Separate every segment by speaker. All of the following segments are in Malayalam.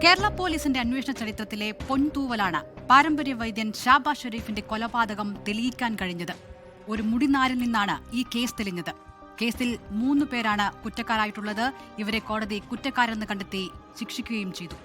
Speaker 1: കേരള പോലീസിന്റെ അന്വേഷണ ചരിത്രത്തിലെ പൊൻതൂവലാണ് പാരമ്പര്യ വൈദ്യൻ ഷാബാസ് ഷെരീഫിന്റെ കൊലപാതകം തെളിയിക്കാൻ കഴിഞ്ഞത്. ഒരു മുടിനാരിൽ നിന്നാണ് ഈ കേസ് തെളിഞ്ഞത്. കേസിൽ 3 പേരാണ് കുറ്റക്കാരായിട്ടുള്ളത്. ഇവരെ കോടതി കുറ്റക്കാരെന്ന് കണ്ടെത്തി ശിക്ഷിക്കുകയും ചെയ്തു.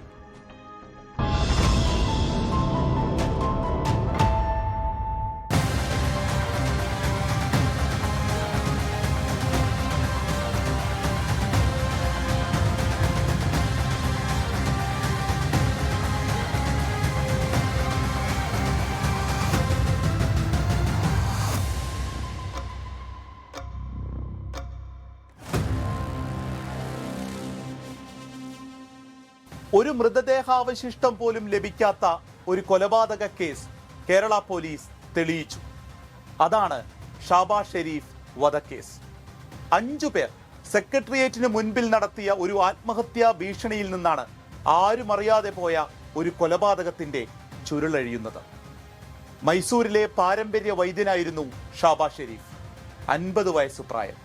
Speaker 2: ഒരു മൃതദേഹാവശിഷ്ടം പോലും ലഭിക്കാത്ത ഒരു കൊലപാതക കേസ് കേരള പോലീസ് തെളിയിച്ചു. അതാണ് ഷാബാസ് ഷെരീഫ് വധക്കേസ്. 5 പേർ സെക്രട്ടേറിയറ്റിന് മുൻപിൽ നടത്തിയ ഒരു ആത്മഹത്യാ ഭീഷണിയിൽ നിന്നാണ് ആരും അറിയാതെ പോയ ഒരു കൊലപാതകത്തിന്റെ ചുരുളഴിയുന്നത്. മൈസൂരിലെ പാരമ്പര്യ വൈദ്യനായിരുന്നു ഷാബാസ് ഷെരീഫ്. 50 വയസ്സ് പ്രായം.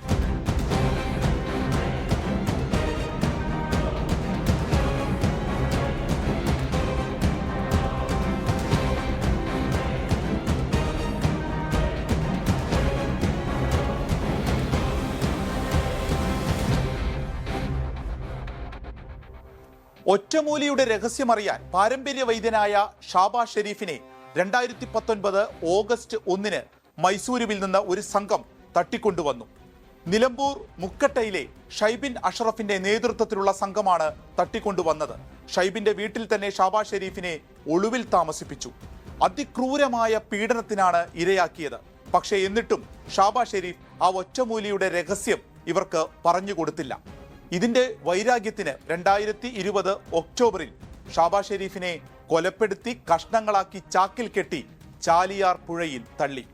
Speaker 2: ഒറ്റമൂലിയുടെ രഹസ്യമറിയാൻ പാരമ്പര്യ വൈദ്യനായ ഷാബാസ് ഷെരീഫിനെ 2019 ഓഗസ്റ്റ് 1 മൈസൂരുവിൽ നിന്ന് ഒരു സംഘം തട്ടിക്കൊണ്ടുവന്നു. നിലമ്പൂർ മുക്കട്ടയിലെ ഷൈബിൻ അഷറഫിന്റെ നേതൃത്വത്തിലുള്ള സംഘമാണ് തട്ടിക്കൊണ്ടുവന്നത്. ഷൈബിന്റെ വീട്ടിൽ തന്നെ ഷാബാസ് ഷെരീഫിനെ ഒളിവിൽ താമസിപ്പിച്ചു. അതിക്രൂരമായ പീഡനത്തിനാണ് ഇരയാക്കിയത്. പക്ഷേ എന്നിട്ടും ഷാബാസ് ഷെരീഫ് ആ ഒറ്റമൂലിയുടെ രഹസ്യം ഇവർക്ക് പറഞ്ഞു കൊടുത്തില്ല. ഇതിന്റെ വൈരാഗ്യത്തിന് 2020 ഒക്ടോബറിൽ ഷാബാസ് ഷെരീഫിനെ കൊലപ്പെടുത്തി കഷ്ണങ്ങളാക്കി ചാക്കിൽ കെട്ടി ചാലിയാർ പുഴയിൽ തള്ളി.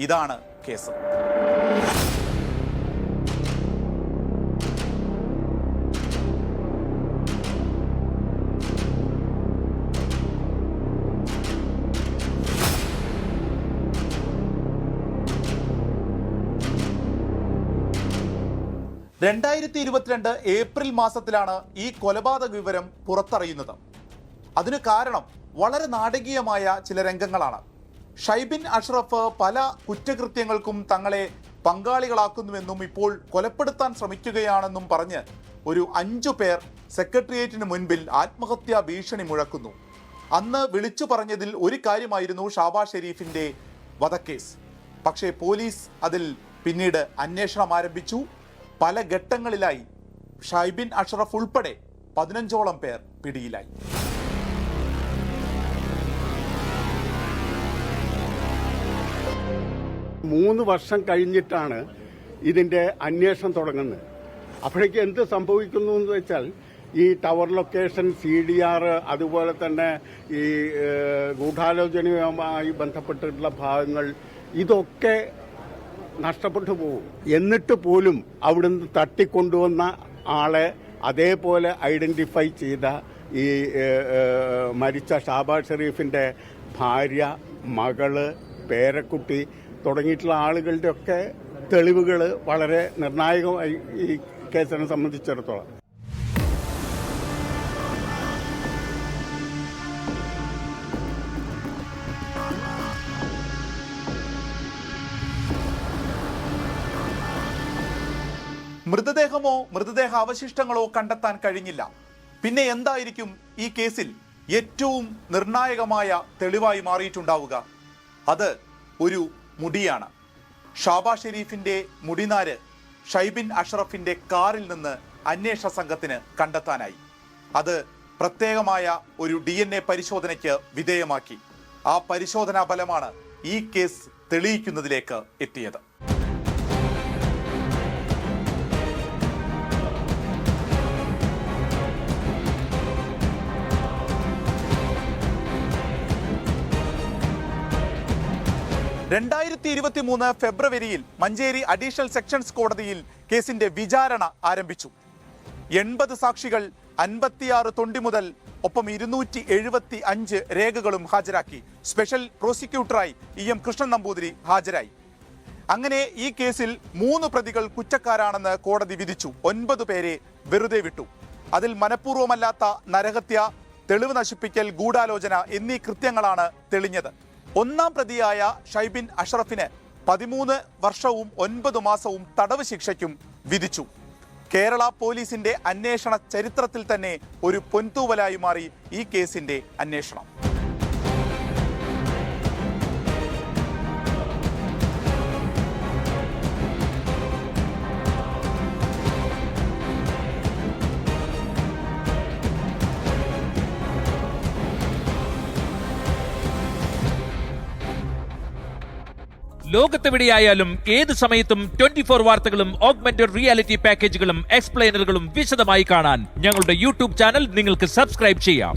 Speaker 2: ഇതാണ് കേസ്. ഏപ്രിൽ മാസത്തിലാണ് ഈ കൊലപാതക വിവരം പുറത്തറിയുന്നത്. അതിന് കാരണം വളരെ നാടകീയമായ ചില രംഗങ്ങളാണ്. ഷൈബിൻ അഷ്റഫ് പല കുറ്റകൃത്യങ്ങൾക്കും തങ്ങളെ പങ്കാളികളാക്കുന്നുവെന്നും ഇപ്പോൾ കൊലപ്പെടുത്താൻ ശ്രമിക്കുകയാണെന്നും പറഞ്ഞ് ഒരു 5 പേർ സെക്രട്ടേറിയറ്റിന് മുൻപിൽ ആത്മഹത്യാ ഭീഷണി മുഴക്കുന്നു. അന്ന് വിളിച്ചു പറഞ്ഞതിൽ ഒരു കാര്യമായിരുന്നു ഷാബാസ് ഷെരീഫിന്റെ വധക്കേസ്. പക്ഷേ പോലീസ് അതിൽ പിന്നീട് അന്വേഷണം ആരംഭിച്ചു. പല ഘട്ടങ്ങളിലായി ഷൈബിൻ അഷ്റഫ് ഉൾപ്പെടെ 15ഓളം പേർ പിടിയിലായി.
Speaker 3: മൂന്ന് വർഷം കഴിഞ്ഞിട്ടാണ് ഇതിന്റെ അന്വേഷണം തുടങ്ങുന്നത്. അപ്പോഴേക്ക് എന്ത് സംഭവിക്കുന്നു എന്ന് വെച്ചാൽ ഈ ടവർ ലൊക്കേഷൻ, CDR, അതുപോലെ തന്നെ ഈ ഗൂഢാലോചനയുമായി ബന്ധപ്പെട്ടിട്ടുള്ള ഭാഗങ്ങൾ ഇതൊക്കെ നഷ്ടപ്പെട്ടു പോകും. എന്നിട്ട് പോലും അവിടുന്ന് തട്ടിക്കൊണ്ടുവന്ന ആളെ അതേപോലെ ഐഡന്റിഫൈ ചെയ്ത ഈ മരിച്ച ഷാബാസ് ഷെരീഫിന്റെ ഭാര്യ, മകള്, പേരക്കുട്ടി തുടങ്ങിയിട്ടുള്ള ആളുകളുടെ ഒക്കെ തെളിവുകൾ വളരെ നിർണായകമായി ഈ കേസിനെ സംബന്ധിച്ചിടത്തോളം.
Speaker 2: മൃതദേഹമോ മൃതദേഹാവശിഷ്ടങ്ങളോ കണ്ടെത്താൻ കഴിഞ്ഞില്ല. പിന്നെ എന്തായിരിക്കും ഈ കേസിൽ ഏറ്റവും നിർണായകമായ തെളിവായി മാറിയിട്ടുണ്ടാവുക? അത് ഒരു മുടിയാണ്. ഷാബാസ് ഷെരീഫിന്റെ മുടിനാര് ഷൈബിൻ അഷ്റഫിന്റെ കാറിൽ നിന്ന് അന്വേഷണ സംഘത്തിന് കണ്ടെത്താനായി. അത് പ്രത്യേകമായ ഒരു DNA പരിശോധനയ്ക്ക് വിധേയമാക്കി. ആ പരിശോധനാ ഫലമാണ് ഈ കേസ് തെളിയിക്കുന്നതിലേക്ക് എത്തിയത്. ഫെബ്രുവരിയിൽ മഞ്ചേരി അഡീഷണൽ സെക്ഷൻസ് കോടതിയിൽ കേസിന്റെ വിചാരണ ആരംഭിച്ചു. 80 സാക്ഷികൾ, 56 തൊണ്ടി മുതൽ ഒപ്പം 275 രേഖകളും ഹാജരാക്കി. സ്പെഷ്യൽ പ്രോസിക്യൂട്ടറായി EM കൃഷ്ണൻ നമ്പൂതിരി ഹാജരായി. അങ്ങനെ ഈ കേസിൽ 3 പ്രതികൾ കുറ്റക്കാരാണെന്ന് കോടതി വിധിച്ചു. 9 പേരെ വെറുതെ വിട്ടു. അതിൽ മനഃപൂർവ്വമല്ലാത്ത നരഹത്യ, തെളിവ് നശിപ്പിക്കൽ, ഗൂഢാലോചന എന്നീ കൃത്യങ്ങളാണ് തെളിഞ്ഞത്. ഒന്നാം പ്രതിയായ ഷൈബിൻ അഷ്റഫിന് 13 വർഷവും 9 മാസവും തടവ് ശിക്ഷയ്ക്കും വിധിച്ചു. കേരള പോലീസിന്റെ അന്വേഷണ ചരിത്രത്തിൽ തന്നെ ഒരു പൊൻതൂവലായി മാറി ഈ കേസിന്റെ അന്വേഷണം.
Speaker 4: ലോകത്തെവിടെയായാലും ഏത് സമയത്തും 24 വാർത്തകളും ഓഗ്മെന്റഡ് റിയാലിറ്റി പാക്കേജുകളും എക്സ്പ്ലെയിനറുകളും വിശദമായി കാണാൻ ഞങ്ങളുടെ യൂട്യൂബ് ചാനൽ നിങ്ങൾക്ക് സബ്സ്ക്രൈബ് ചെയ്യാം.